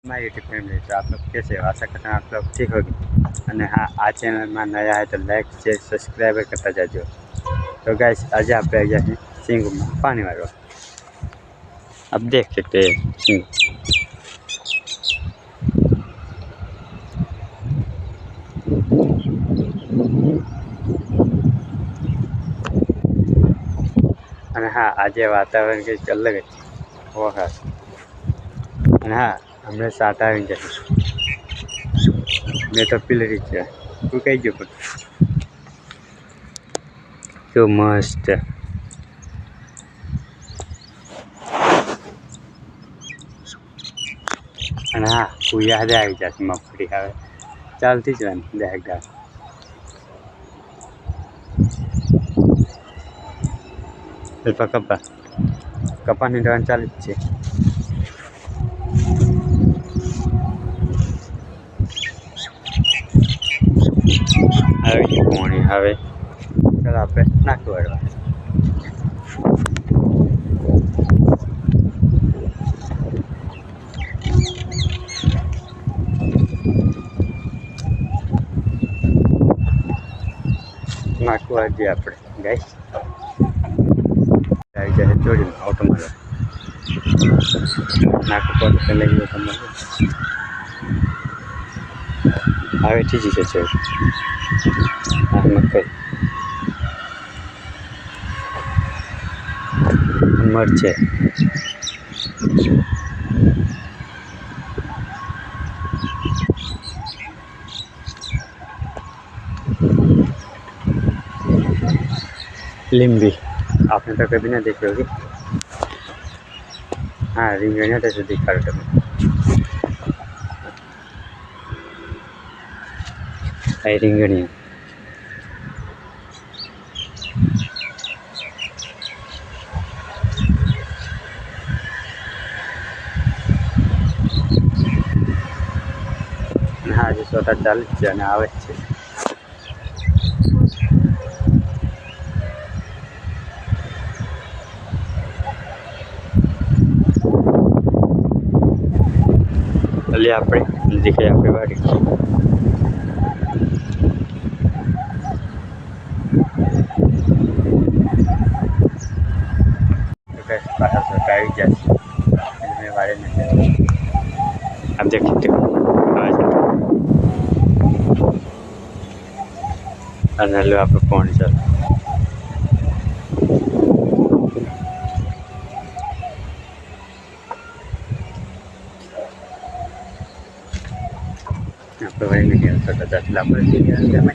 हमारी YouTube family, तो आप लोग कैसे हो? आशा करता हूँ आप लोग ठीक होगी। અને હા, આ ચેનલમાં નયા है तो लाइक शेयर सब्सक्राइब करता जाजो। तो गाइस आज आप आ गया है सिंह में पानी मारो। अब देख सकते हैं सिंह। અને હા, આજે વાતાવરણ કંઈક અલગ જ છે। ઓ હા, અને હા, હમણાં સાટ આવી જશે। મેં તો પી લીધી છે, તું કઈ ગયો પણ શું મસ્ત। અને હા, તું યાદ આવી જશે મગફળી હવે ચાલતી જ હોય દહેક ગાળ। કપાની દવાનું ચાલુ જ છે। આવી ગયું પાણી, હવે ચાલો આપણે નાખી વાળવા। નાખવા જઈએ આપણે ગાઈસ। આવી જાય ચોરીમાં ઓટો મારવા નાખવા પડે લઈ ગયો તમારે હવે ઠીક છે ચોરી। હા, મકાઈ મરચે લીંબી आपने तो कभी ना देखी होगी। हाँ, રીંગણીઓ तो दिखाड़ो તમે। આ રીંગણીઓ હા, જે સોટા ચાલુ જ છે અને આવે જ છે। એટલે આપણે દેખાય આપણે વાડી પાછા સરકાર આવી જાય મેં વાડે નથી। आप देख सकते हो અને લો આપણે પાણી ચાલુ। આપણે વાડી નથી આવતા કદાચ આપણે